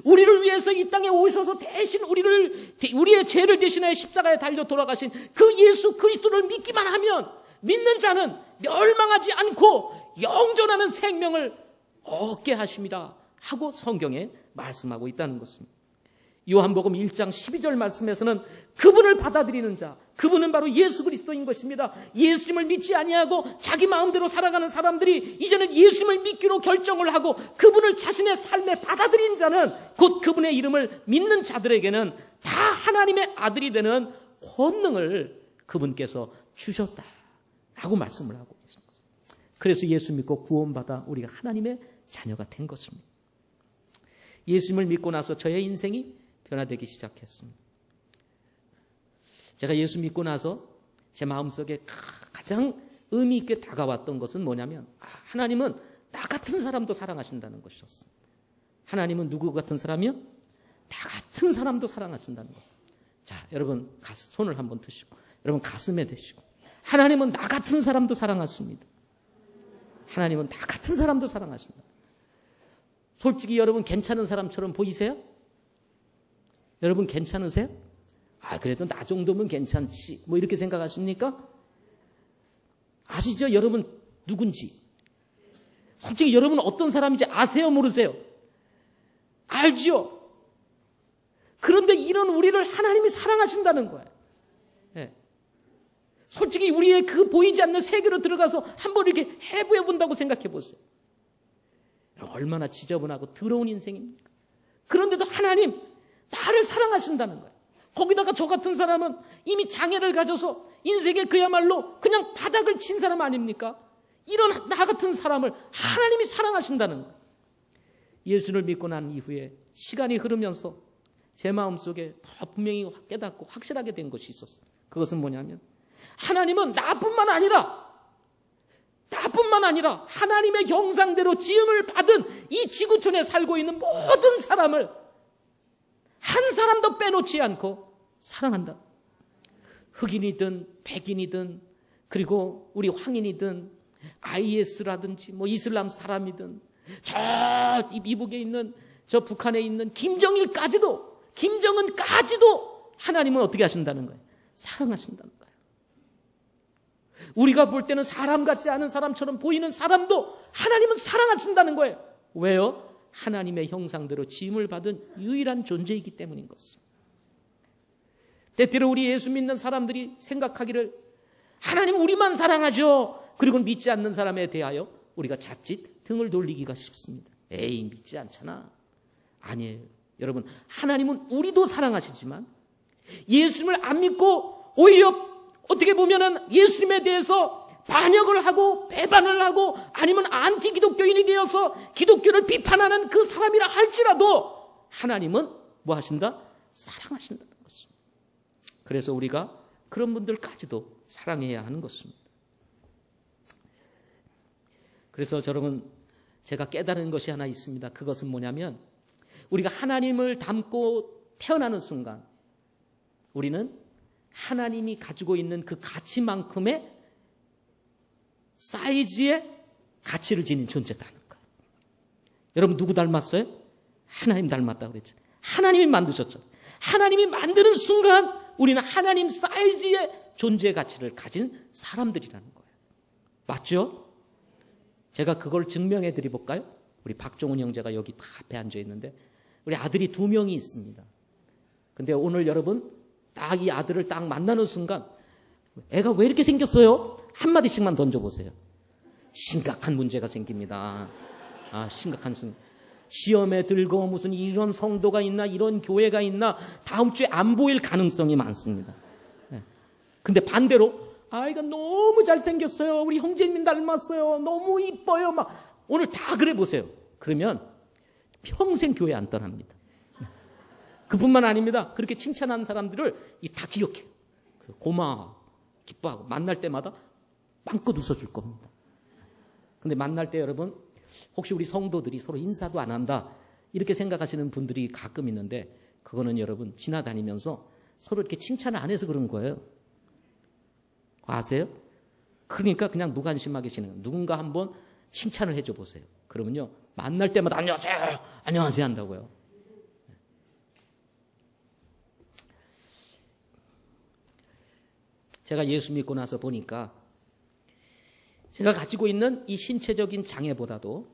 우리를 위해서 이 땅에 오셔서 대신 우리의 죄를 대신하여 십자가에 달려 돌아가신 그 예수 그리스도를 믿기만 하면 믿는 자는 멸망하지 않고 영존하는 생명을 얻게 하십니다 하고 성경에 말씀하고 있다는 것입니다. 요한복음 1장 12절 말씀에서는 그분을 받아들이는 자, 그분은 바로 예수 그리스도인 것입니다. 예수님을 믿지 아니하고 자기 마음대로 살아가는 사람들이 이제는 예수님을 믿기로 결정을 하고 그분을 자신의 삶에 받아들인 자는 곧 그분의 이름을 믿는 자들에게는 다 하나님의 아들이 되는 권능을 그분께서 주셨다라고 말씀을 하고 계십니다. 그래서 예수 믿고 구원받아 우리가 하나님의 자녀가 된 것입니다. 예수님을 믿고 나서 저의 인생이 변화되기 시작했습니다. 제가 예수 믿고 나서 제 마음속에 가장 의미 있게 다가왔던 것은 뭐냐면 하나님은 나 같은 사람도 사랑하신다는 것이었습니다. 하나님은 누구 같은 사람이요? 나 같은 사람도 사랑하신다는 것. 자, 여러분 손을 한번 드시고 여러분 가슴에 대시고 하나님은 나 같은 사람도 사랑하십니다. 하나님은 나 같은 사람도 사랑하신다. 솔직히 여러분 괜찮은 사람처럼 보이세요? 여러분 괜찮으세요? 그래도 나 정도면 괜찮지. 뭐 이렇게 생각하십니까? 아시죠? 여러분 누군지. 솔직히 여러분 어떤 사람인지 아세요? 모르세요? 알죠? 그런데 이런 우리를 하나님이 사랑하신다는 거예요. 네. 솔직히 우리의 그 보이지 않는 세계로 들어가서 한번 이렇게 해부해 본다고 생각해 보세요. 얼마나 지저분하고 더러운 인생입니까? 그런데도 하나님 나를 사랑하신다는 거예요. 거기다가 저 같은 사람은 이미 장애를 가져서 인생에 그야말로 그냥 바닥을 친 사람 아닙니까? 이런 나 같은 사람을 하나님이 사랑하신다는 거예요. 예수를 믿고 난 이후에 시간이 흐르면서 제 마음속에 더 분명히 깨닫고 확실하게 된 것이 있었어요. 그것은 뭐냐면 하나님은 나뿐만 아니라 하나님의 형상대로 지음을 받은 이 지구촌에 살고 있는 모든 사람을 한 사람도 빼놓지 않고 사랑한다. 흑인이든 백인이든 그리고 우리 황인이든 IS라든지 뭐 이슬람 사람이든 저 미국에 있는 저 북한에 있는 김정은까지도 하나님은 어떻게 하신다는 거예요? 사랑하신다는 거예요. 우리가 볼 때는 사람 같지 않은 사람처럼 보이는 사람도 하나님은 사랑하신다는 거예요. 왜요? 하나님의 형상대로 지음을 받은 유일한 존재이기 때문인 것입니다. 때때로 우리 예수 믿는 사람들이 생각하기를 하나님 우리만 사랑하죠. 그리고 믿지 않는 사람에 대하여 우리가 자칫 등을 돌리기가 쉽습니다. 에이 믿지 않잖아. 아니에요. 여러분 하나님은 우리도 사랑하시지만 예수님을 안 믿고 오히려 어떻게 보면은 예수님에 대해서 반역을 하고 배반을 하고 아니면 안티 기독교인이 되어서 기독교를 비판하는 그 사람이라 할지라도 하나님은 뭐 하신다? 사랑하신다는 것입니다. 그래서 우리가 그런 분들까지도 사랑해야 하는 것입니다. 그래서 여러분, 제가 깨달은 것이 하나 있습니다. 그것은 뭐냐면 우리가 하나님을 닮고 태어나는 순간 우리는 하나님이 가지고 있는 그 가치만큼의 사이즈의 가치를 지닌 존재다는 거예요. 여러분 누구 닮았어요? 하나님 닮았다고 그랬죠. 하나님이 만드셨죠. 하나님이 만드는 순간 우리는 하나님 사이즈의 존재 가치를 가진 사람들이라는 거예요. 맞죠? 제가 그걸 증명해 드려 볼까요? 우리 박종훈 형제가 여기 다 앞에 앉아 있는데 우리 아들이 2명이 있습니다. 근데 오늘 여러분 딱 이 아들을 딱 만나는 순간 애가 왜 이렇게 생겼어요? 한마디씩만 던져보세요. 심각한 문제가 생깁니다. 심각한 순간. 시험에 들고 무슨 이런 성도가 있나 이런 교회가 있나 다음 주에 안 보일 가능성이 많습니다. 근데 반대로 아이가 너무 잘생겼어요. 우리 형제님 닮았어요. 너무 이뻐요. 막 오늘 다 그래 보세요. 그러면 평생 교회 안 떠납니다. 그뿐만 아닙니다. 그렇게 칭찬한 사람들을 다 기억해. 고마워, 기뻐하고 만날 때마다 마음껏 웃어줄 겁니다. 근데 만날 때 여러분 혹시 우리 성도들이 서로 인사도 안 한다 이렇게 생각하시는 분들이 가끔 있는데 그거는 여러분 지나다니면서 서로 이렇게 칭찬을 안 해서 그런 거예요. 아세요? 그러니까 그냥 무관심하게 지내는 누군가 한번 칭찬을 해줘 보세요. 그러면요 만날 때마다 안녕하세요 안녕하세요 한다고요. 제가 예수 믿고 나서 보니까 제가 가지고 있는 이 신체적인 장애보다도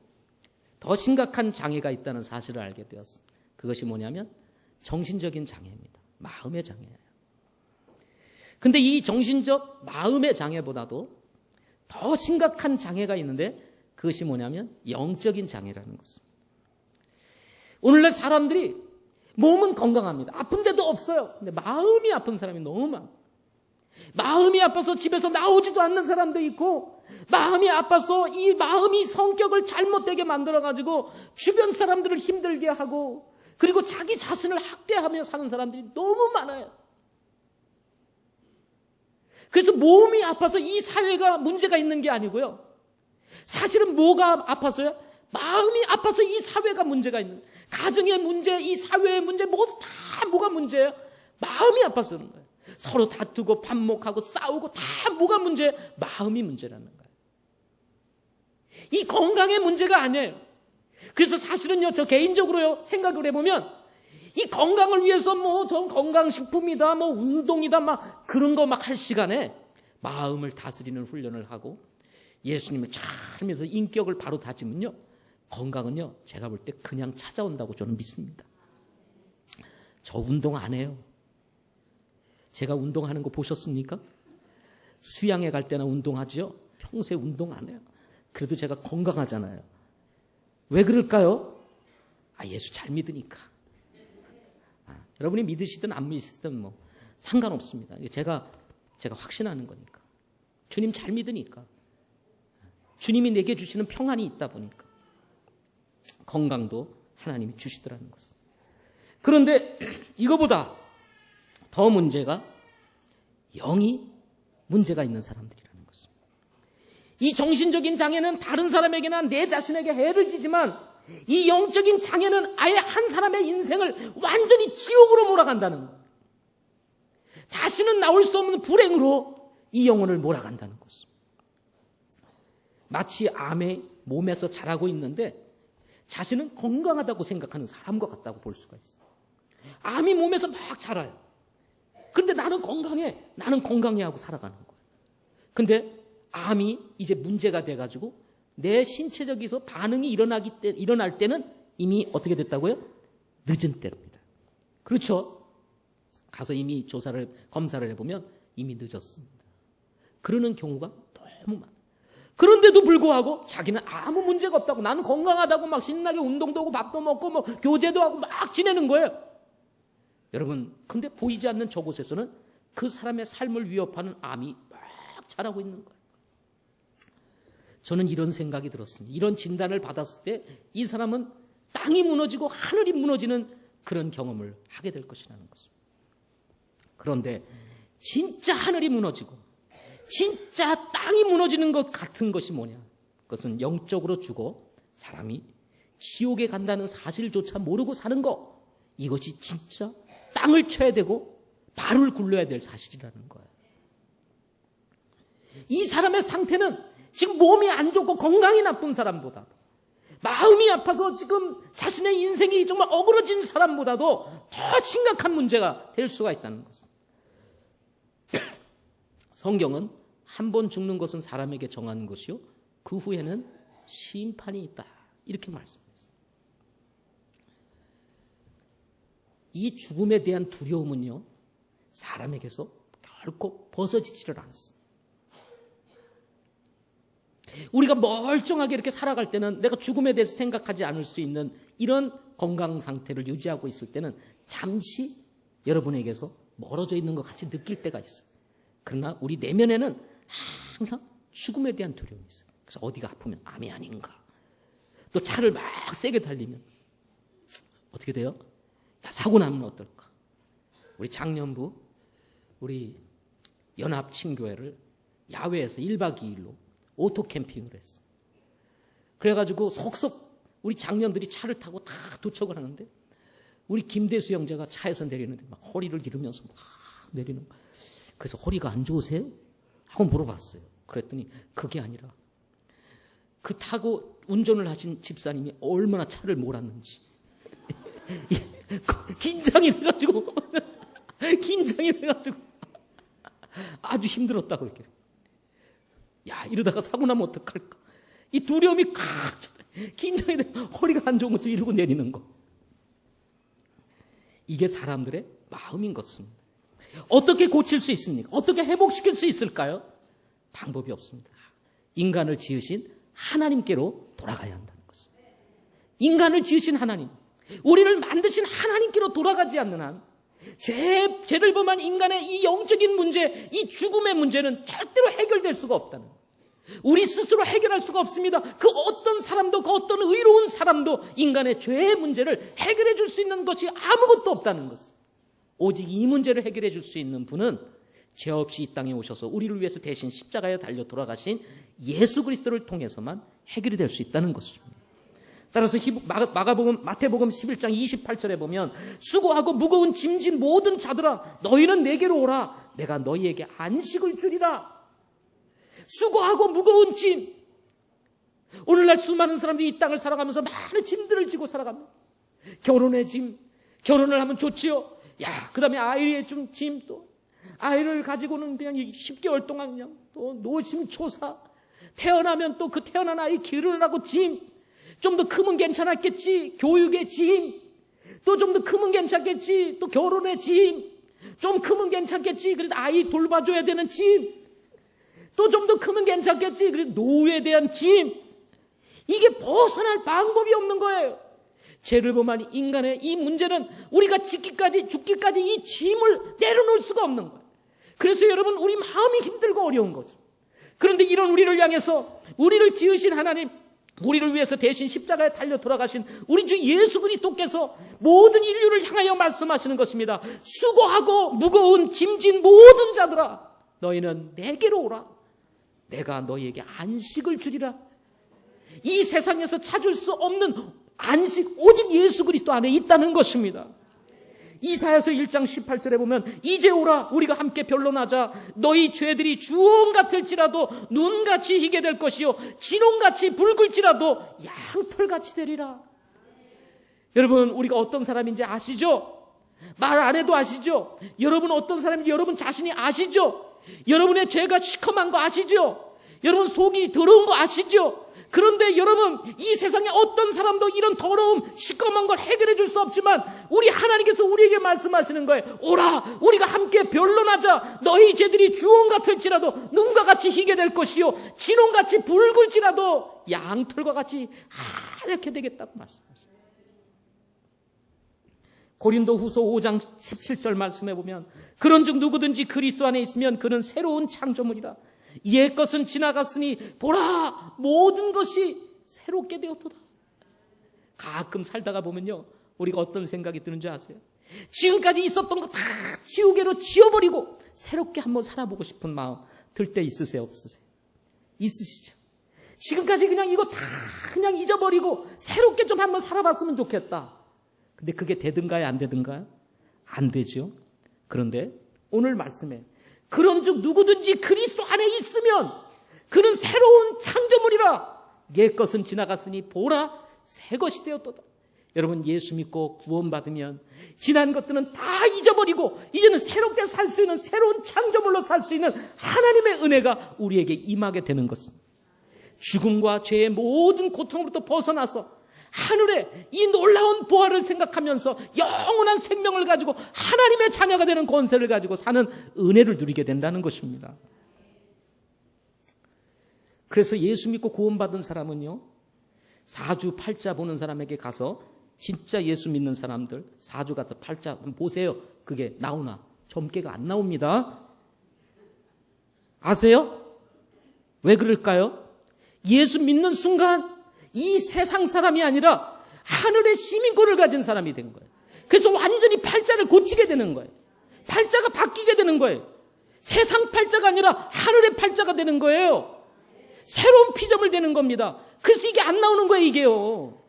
더 심각한 장애가 있다는 사실을 알게 되었습니다. 그것이 뭐냐면 정신적인 장애입니다. 마음의 장애예요. 근데 이 정신적 마음의 장애보다도 더 심각한 장애가 있는데 그것이 뭐냐면 영적인 장애라는 것입니다. 오늘날 사람들이 몸은 건강합니다. 아픈 데도 없어요. 근데 마음이 아픈 사람이 너무 많아요. 마음이 아파서 집에서 나오지도 않는 사람도 있고 마음이 아파서 이 마음이 성격을 잘못되게 만들어가지고 주변 사람들을 힘들게 하고 그리고 자기 자신을 학대하며 사는 사람들이 너무 많아요. 그래서 몸이 아파서 이 사회가 문제가 있는 게 아니고요. 사실은 뭐가 아파서요? 마음이 아파서 이 사회가 문제가 있는 거예요. 가정의 문제, 이 사회의 문제 모두 다 뭐가 문제예요? 마음이 아파서 그런 거예요. 서로 다투고 반목하고 싸우고 다 뭐가 문제예요? 마음이 문제라는 거예요. 이 건강의 문제가 아니에요. 그래서 사실은요, 저 개인적으로요, 생각을 해보면 이 건강을 위해서 전 건강식품이다, 운동이다, 막 그런 거 막 할 시간에 마음을 다스리는 훈련을 하고 예수님을 잘 믿어서 인격을 바로 다지면요, 건강은요, 제가 볼 때 그냥 찾아온다고 저는 믿습니다. 저 운동 안 해요. 제가 운동하는 거 보셨습니까? 수양회 갈 때나 운동하지요? 평소에 운동 안 해요. 그래도 제가 건강하잖아요. 왜 그럴까요? 예수 잘 믿으니까. 여러분이 믿으시든 안 믿으시든 상관없습니다. 제가 확신하는 거니까. 주님 잘 믿으니까. 주님이 내게 주시는 평안이 있다 보니까. 건강도 하나님이 주시더라는 것입니다. 그런데 이거보다 더 문제가 영이 문제가 있는 사람들이라는 것입니다. 이 정신적인 장애는 다른 사람에게나 내 자신에게 해를 지지만 이 영적인 장애는 아예 한 사람의 인생을 완전히 지옥으로 몰아간다는 거예요. 다시는 나올 수 없는 불행으로 이 영혼을 몰아간다는 것입니다. 마치 암의 몸에서 자라고 있는데 자신은 건강하다고 생각하는 사람과 같다고 볼 수가 있어요. 암이 몸에서 막 자라요. 근데 나는 건강해 하고 살아가는 거예요. 근데 암이 이제 문제가 돼가지고 내 신체적에서 반응이 일어날 때는 이미 어떻게 됐다고요? 늦은 때입니다. 그렇죠? 가서 이미 검사를 해보면 이미 늦었습니다. 그러는 경우가 너무 많아요. 그런데도 불구하고 자기는 아무 문제가 없다고 나는 건강하다고 막 신나게 운동도 하고 밥도 먹고 교제도 하고 막 지내는 거예요. 여러분, 근데 보이지 않는 저곳에서는 그 사람의 삶을 위협하는 암이 막 자라고 있는 거예요. 저는 이런 생각이 들었습니다. 이런 진단을 받았을 때 이 사람은 땅이 무너지고 하늘이 무너지는 그런 경험을 하게 될 것이라는 것입니다. 그런데 진짜 하늘이 무너지고 진짜 땅이 무너지는 것 같은 것이 뭐냐? 그것은 영적으로 죽어 사람이 지옥에 간다는 사실조차 모르고 사는 것. 이것이 진짜 땅을 쳐야 되고 발을 굴려야 될 사실이라는 거예요. 이 사람의 상태는 지금 몸이 안 좋고 건강이 나쁜 사람보다, 마음이 아파서 지금 자신의 인생이 정말 어그러진 사람보다도 더 심각한 문제가 될 수가 있다는 것입니다. 성경은 한 번 죽는 것은 사람에게 정하는 것이요 그 후에는 심판이 있다, 이렇게 말씀했습니다. 이 죽음에 대한 두려움은요, 사람에게서 결코 벗어지지를 않습니다. 우리가 멀쩡하게 이렇게 살아갈 때는 내가 죽음에 대해서 생각하지 않을 수 있는 이런 건강 상태를 유지하고 있을 때는 잠시 여러분에게서 멀어져 있는 것 같이 느낄 때가 있어요. 그러나 우리 내면에는 항상 죽음에 대한 두려움이 있어요. 그래서 어디가 아프면 암이 아닌가, 또 차를 막 세게 달리면 어떻게 돼요? 야, 사고 나면 어떨까? 우리 작년부 우리 연합친교회를 야외에서 1박 2일로 오토 캠핑을 했어. 그래가지고 속속 우리 장년들이 차를 타고 다 도착을 하는데 우리 김대수 형제가 차에서 내리는데 막 허리를 이르면서 막 내리는 거야. 그래서 허리가 안 좋으세요? 하고 물어봤어요. 그랬더니 그게 아니라 그 타고 운전을 하신 집사님이 얼마나 차를 몰았는지 긴장이 돼가지고 아주 힘들었다고 이렇게. 야, 이러다가 사고 나면 어떡할까? 이 두려움이 칵 긴장이 돼 허리가 안 좋은 것을 이러고 내리는 거. 이게 사람들의 마음인 것입니다. 어떻게 고칠 수 있습니까? 어떻게 회복시킬 수 있을까요? 방법이 없습니다. 인간을 지으신 하나님께로 돌아가야 한다는 것입니다. 인간을 지으신 하나님, 우리를 만드신 하나님께로 돌아가지 않는 한 죄를 범한 인간의 이 영적인 문제, 이 죽음의 문제는 절대로 해결될 수가 없다는 거예요. 우리 스스로 해결할 수가 없습니다. 그 어떤 사람도, 그 어떤 의로운 사람도 인간의 죄의 문제를 해결해 줄 수 있는 것이 아무것도 없다는 것입니다. 오직 이 문제를 해결해 줄 수 있는 분은 죄 없이 이 땅에 오셔서 우리를 위해서 대신 십자가에 달려 돌아가신 예수 그리스도를 통해서만 해결이 될 수 있다는 것입니다. 따라서 마태복음 11장 28절에 보면 수고하고 무거운 짐진 모든 자들아 너희는 내게로 오라 내가 너희에게 안식을 주리라. 수고하고 무거운 짐. 오늘날 수많은 사람들이 이 땅을 살아가면서 많은 짐들을 지고 살아갑니다. 결혼의 짐, 결혼을 하면 좋지요. 야, 그 다음에 아이의 좀 짐, 또 아이를 가지고는 그냥 10개월 동안 그냥 또 노심초사, 태어나면 또 그 태어난 아이 기르느라고 짐, 좀 더 크면 괜찮았겠지, 교육의 짐, 또 좀 더 크면 괜찮겠지, 또 결혼의 짐, 좀 크면 괜찮겠지, 그래서 아이 돌봐줘야 되는 짐, 또 좀 더 크면 괜찮겠지, 그래서 노후에 대한 짐. 이게 벗어날 방법이 없는 거예요. 죄를 범한 인간의 이 문제는 우리가 죽기까지 이 짐을 내려놓을 수가 없는 거예요. 그래서 여러분, 우리 마음이 힘들고 어려운 거죠. 그런데 이런 우리를 향해서 우리를 지으신 하나님, 우리를 위해서 대신 십자가에 달려 돌아가신 우리 주 예수 그리스도께서 모든 인류를 향하여 말씀하시는 것입니다. 수고하고 무거운 짐진 모든 자들아 너희는 내게로 오라. 내가 너희에게 안식을 주리라. 이 세상에서 찾을 수 없는 안식 오직 예수 그리스도 안에 있다는 것입니다. 이사야서 1장 18절에 보면 이제 오라 우리가 함께 변론하자. 너희 죄들이 주홍 같을지라도 눈같이 희게 될 것이요 진홍같이 붉을지라도 양털같이 되리라. 여러분, 우리가 어떤 사람인지 아시죠? 말 안 해도 아시죠? 여러분 어떤 사람인지 여러분 자신이 아시죠? 여러분의 죄가 시커먼 거 아시죠? 여러분 속이 더러운 거 아시죠? 그런데 여러분, 이 세상에 어떤 사람도 이런 더러움, 시커먼 걸 해결해 줄 수 없지만 우리 하나님께서 우리에게 말씀하시는 거예요. 오라, 우리가 함께 변론하자. 너희 죄들이 주홍 같을지라도 눈과 같이 희게 될 것이요 진홍같이 붉을지라도 양털과 같이 하얗게 되겠다고 말씀하셨어요. 고린도후서 5장 17절 말씀해 보면 그런즉 누구든지 그리스도 안에 있으면 그는 새로운 창조물이라. 옛 것은 지나갔으니 보라 모든 것이 새롭게 되었도다. 가끔 살다가 보면요, 우리가 어떤 생각이 드는지 아세요? 지금까지 있었던 거 다 지우개로 지워버리고 새롭게 한번 살아보고 싶은 마음 들 때 있으세요? 없으세요? 있으시죠? 지금까지 그냥 이거 다 그냥 잊어버리고 새롭게 좀 한번 살아봤으면 좋겠다. 근데 그게 되든가요? 안 되든가요? 안 되죠. 그런데 오늘 말씀에 그런즉 누구든지 그리스도 안에 있으면 그는 새로운 창조물이라. 옛 것은 지나갔으니 보라 새 것이 되었도다. 여러분, 예수 믿고 구원받으면 지난 것들은 다 잊어버리고 이제는 새롭게 살 수 있는 새로운 창조물로 살 수 있는 하나님의 은혜가 우리에게 임하게 되는 것입니다. 죽음과 죄의 모든 고통으로부터 벗어나서 하늘의 이 놀라운 보화를 생각하면서 영원한 생명을 가지고 하나님의 자녀가 되는 권세를 가지고 사는 은혜를 누리게 된다는 것입니다. 그래서 예수 믿고 구원받은 사람은요, 사주 팔자 보는 사람에게 가서 진짜 예수 믿는 사람들 사주 가서 팔자 한번 보세요. 그게 나오나? 점괘가 안 나옵니다. 아세요? 왜 그럴까요? 예수 믿는 순간 이 세상 사람이 아니라 하늘의 시민권을 가진 사람이 된 거예요. 그래서 완전히 팔자를 고치게 되는 거예요. 팔자가 바뀌게 되는 거예요. 세상 팔자가 아니라 하늘의 팔자가 되는 거예요. 새로운 피조물 되는 겁니다. 그래서 이게 안 나오는 거예요, 이게요.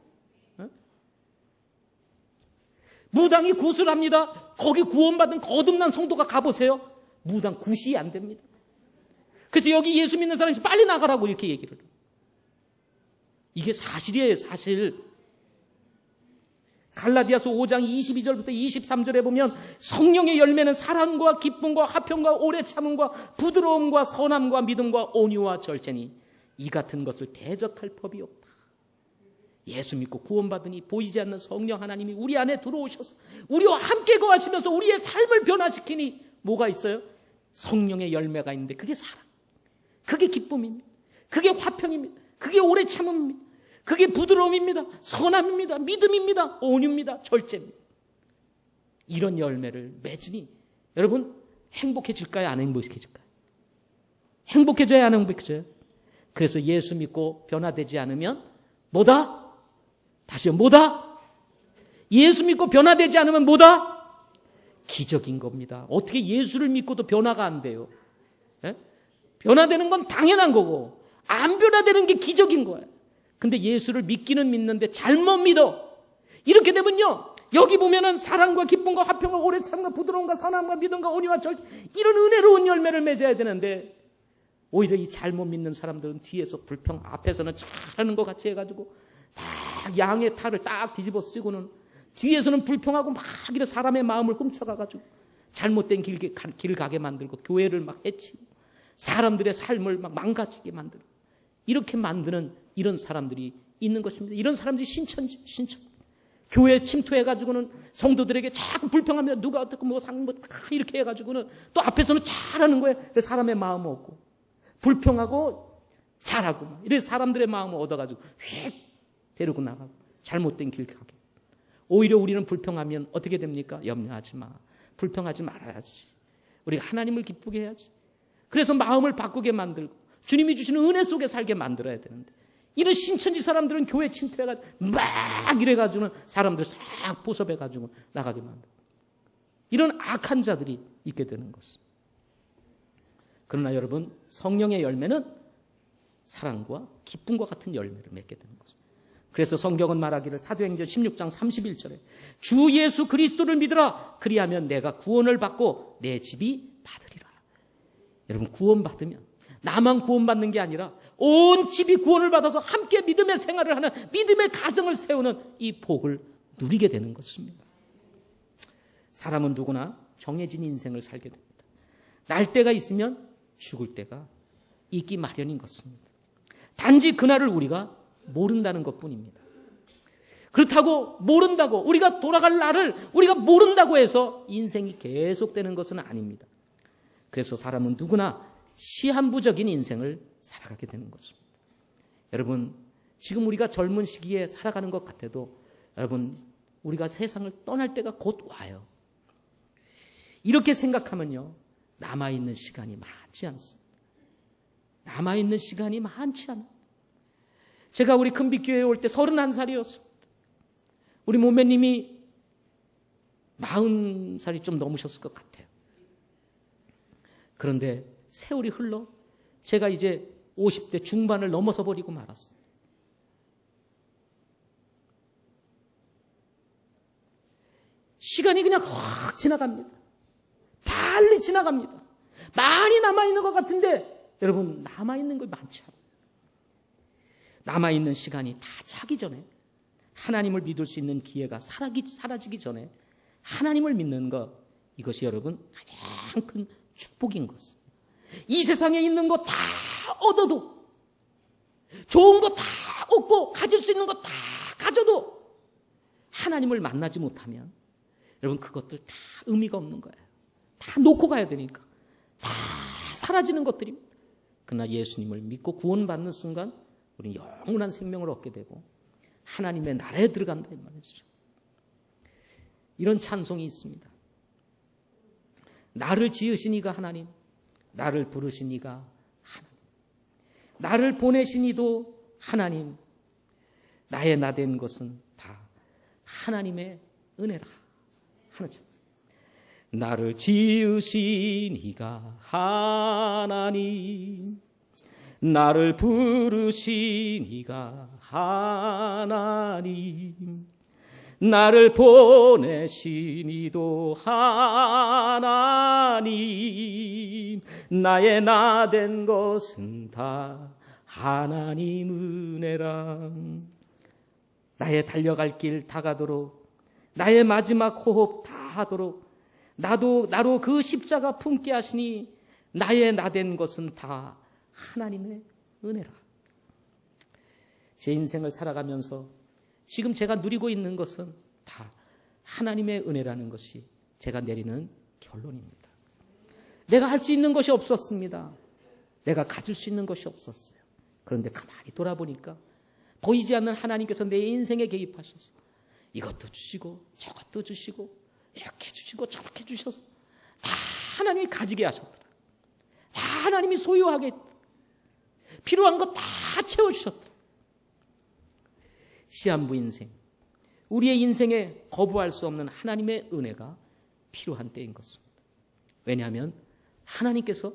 무당이 굿을 합니다. 거기 구원받은 거듭난 성도가 가보세요. 무당 굿이 안 됩니다. 그래서 여기 예수 믿는 사람이 빨리 나가라고 이렇게 얘기를 해요. 이게 사실이에요, 사실. 갈라디아서 5장 22절부터 23절에 보면 성령의 열매는 사랑과 기쁨과 화평과 오래 참음과 부드러움과 선함과 믿음과 온유와 절제니 이 같은 것을 대적할 법이 없다. 예수 믿고 구원받으니 보이지 않는 성령 하나님이 우리 안에 들어오셔서 우리와 함께 거하시면서 우리의 삶을 변화시키니 뭐가 있어요? 성령의 열매가 있는데 그게 사랑, 그게 기쁨입니다. 그게 화평입니다. 그게 오래 참음입니다. 그게 부드러움입니다. 선함입니다. 믿음입니다. 온유입니다. 절제입니다. 이런 열매를 맺으니 여러분 행복해질까요? 안 행복해질까요? 행복해져야 안 행복해져요? 그래서 예수 믿고 변화되지 않으면 뭐다? 다시요, 뭐다? 예수 믿고 변화되지 않으면 뭐다? 기적인 겁니다. 어떻게 예수를 믿고도 변화가 안 돼요? 예? 변화되는 건 당연한 거고 안 변화되는 게 기적인 거예요. 근데 예수를 믿기는 믿는데 잘못 믿어. 이렇게 되면요, 여기 보면은 사랑과 기쁨과 화평과 오래 참과 부드러움과 선함과 믿음과 온유와 절제, 이런 은혜로운 열매를 맺어야 되는데 오히려 이 잘못 믿는 사람들은 뒤에서 불평, 앞에서는 잘하는 것 같이 해가지고 딱 양의 탈을 딱 뒤집어 쓰고는 뒤에서는 불평하고 막 이렇게 사람의 마음을 훔쳐가가지고 잘못된 길 가게 만들고 교회를 막 해치고 사람들의 삶을 막 망가지게 만들고 이렇게 만드는 이런 사람들이 있는 것입니다. 이런 사람들이 신천 교회에 침투해가지고는 성도들에게 자꾸 불평하며 누가 어떻고 뭐 이렇게 해가지고는 또 앞에서는 잘하는 거예요. 사람의 마음을 얻고 불평하고 잘하고 이래 사람들의 마음을 얻어가지고 휙 데리고 나가고 잘못된 길 가게. 오히려 우리는 불평하면 어떻게 됩니까? 염려하지 마. 불평하지 말아야지. 우리가 하나님을 기쁘게 해야지. 그래서 마음을 바꾸게 만들고 주님이 주시는 은혜 속에 살게 만들어야 되는데 이런 신천지 사람들은 교회 침투해가지고 막 이래가지고는 사람들 싹 포섭해가지고 나가게 만들고 이런 악한 자들이 있게 되는 것입니다. 그러나 여러분, 성령의 열매는 사랑과 기쁨과 같은 열매를 맺게 되는 것입니다. 그래서 성경은 말하기를 사도행전 16장 31절에 주 예수 그리스도를 믿으라. 그리하면 내가 구원을 받고 내 집이 받으리라. 여러분, 구원받으면 나만 구원받는 게 아니라 온 집이 구원을 받아서 함께 믿음의 생활을 하는 믿음의 가정을 세우는 이 복을 누리게 되는 것입니다. 사람은 누구나 정해진 인생을 살게 됩니다. 날 때가 있으면 죽을 때가 있기 마련인 것입니다. 단지 그날을 우리가 모른다는 것뿐입니다. 그렇다고 모른다고 우리가 돌아갈 날을 우리가 모른다고 해서 인생이 계속되는 것은 아닙니다. 그래서 사람은 누구나 시한부적인 인생을 살아가게 되는 것입니다. 여러분, 지금 우리가 젊은 시기에 살아가는 것 같아도 여러분, 우리가 세상을 떠날 때가 곧 와요. 이렇게 생각하면요, 남아있는 시간이 많지 않습니다. 남아있는 시간이 많지 않아요. 제가 우리 큰빛교회에 올 때 31살이었습니다. 우리 모매님이 40살이 좀 넘으셨을 것 같아요. 그런데 세월이 흘러 제가 이제 50대 중반을 넘어서 버리고 말았어요. 시간이 그냥 확 지나갑니다. 빨리 지나갑니다. 많이 남아있는 것 같은데 여러분, 남아있는 거 많지 않아요. 남아있는 시간이 다 차기 전에, 하나님을 믿을 수 있는 기회가 사라지기 전에 하나님을 믿는 것, 이것이 여러분 가장 큰 축복인 것입니다. 이 세상에 있는 거 다 얻어도, 좋은 거 다 얻고 가질 수 있는 거 다 가져도 하나님을 만나지 못하면 여러분 그것들 다 의미가 없는 거예요. 다 놓고 가야 되니까 다 사라지는 것들입니다. 그러나 예수님을 믿고 구원받는 순간 우리는 영원한 생명을 얻게 되고 하나님의 나라에 들어간다 이 말이죠. 이런 찬송이 있습니다. 나를 지으신 이가 하나님, 나를 부르신 이가 하나님, 나를 보내신 이도 하나님, 나의 나된 것은 다 하나님의 은혜라 하는 찬송. 나를 지으신 이가 하나님, 나를 부르신 이가 하나님, 나를 보내신 이도 하나님, 나의 나된 것은 다 하나님 은혜라. 나의 달려갈 길 다 가도록, 나의 마지막 호흡 다 하도록 나로 그 십자가 품게 하시니 나의 나된 것은 다 하나님의 은혜라. 제 인생을 살아가면서 지금 제가 누리고 있는 것은 다 하나님의 은혜라는 것이 제가 내리는 결론입니다. 내가 할 수 있는 것이 없었습니다. 내가 가질 수 있는 것이 없었어요. 그런데 가만히 돌아보니까 보이지 않는 하나님께서 내 인생에 개입하셔서 이것도 주시고 저것도 주시고 이렇게 주시고 저렇게 주셔서 다 하나님이 가지게 하셨더라. 다 하나님이 소유하게 했더라. 필요한 거 다 채워주셨더라. 시한부 인생, 우리의 인생에 거부할 수 없는 하나님의 은혜가 필요한 때인 것입니다. 왜냐하면 하나님께서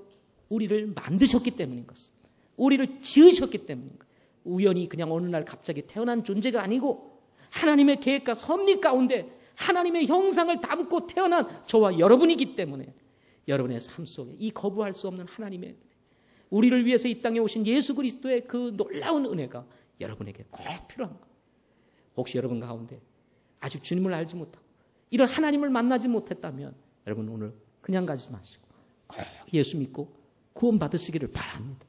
우리를 만드셨기 때문인 것입니다. 우리를 지으셨기 때문인 거예요. 우연히 그냥 어느 날 갑자기 태어난 존재가 아니고 하나님의 계획과 섭리 가운데 하나님의 형상을 담고 태어난 저와 여러분이기 때문에 여러분의 삶 속에 이 거부할 수 없는 하나님의 은혜, 우리를 위해서 이 땅에 오신 예수 그리스도의 그 놀라운 은혜가 여러분에게 꼭 필요한 거예요. 혹시 여러분 가운데 아직 주님을 알지 못하고 이런 하나님을 만나지 못했다면 여러분 오늘 그냥 가지 마시고 꼭 예수 믿고 구원 받으시기를 바랍니다.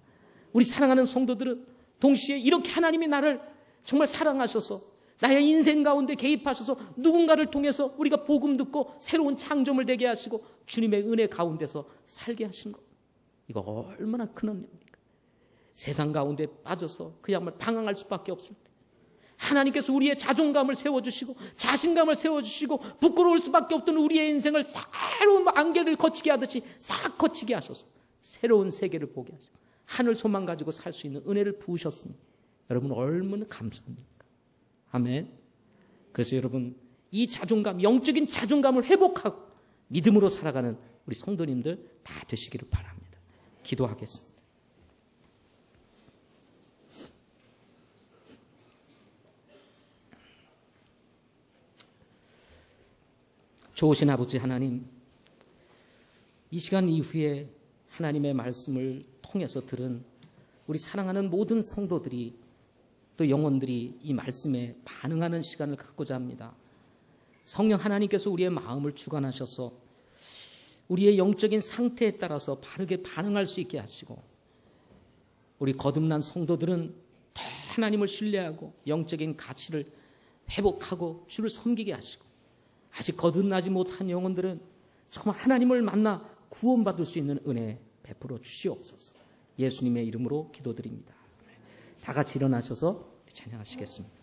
우리 사랑하는 성도들은 동시에 이렇게 하나님이 나를 정말 사랑하셔서 나의 인생 가운데 개입하셔서 누군가를 통해서 우리가 복음 듣고 새로운 창조물 되게 하시고 주님의 은혜 가운데서 살게 하신 것, 이거 얼마나 큰 은혜입니까? 세상 가운데 빠져서 그야말로 방황할 수밖에 없을 때 하나님께서 우리의 자존감을 세워주시고 자신감을 세워주시고 부끄러울 수밖에 없던 우리의 인생을 새로운 안개를 거치게 하듯이 싹 거치게 하셔서 새로운 세계를 보게 하시고 하늘 소망 가지고 살 수 있는 은혜를 부으셨으니 여러분 얼마나 감사합니까? 아멘. 그래서 여러분 이 자존감, 영적인 자존감을 회복하고 믿음으로 살아가는 우리 성도님들 다 되시기를 바랍니다. 기도하겠습니다. 좋으신 아버지 하나님, 이 시간 이후에 하나님의 말씀을 통해서 들은 우리 사랑하는 모든 성도들이 또 영혼들이 이 말씀에 반응하는 시간을 갖고자 합니다. 성령 하나님께서 우리의 마음을 주관하셔서 우리의 영적인 상태에 따라서 바르게 반응할 수 있게 하시고 우리 거듭난 성도들은 더 하나님을 신뢰하고 영적인 가치를 회복하고 주를 섬기게 하시고 아직 거듭나지 못한 영혼들은 정말 하나님을 만나 구원받을 수 있는 은혜 베풀어 주시옵소서. 예수님의 이름으로 기도드립니다. 다 같이 일어나셔서 찬양하시겠습니다.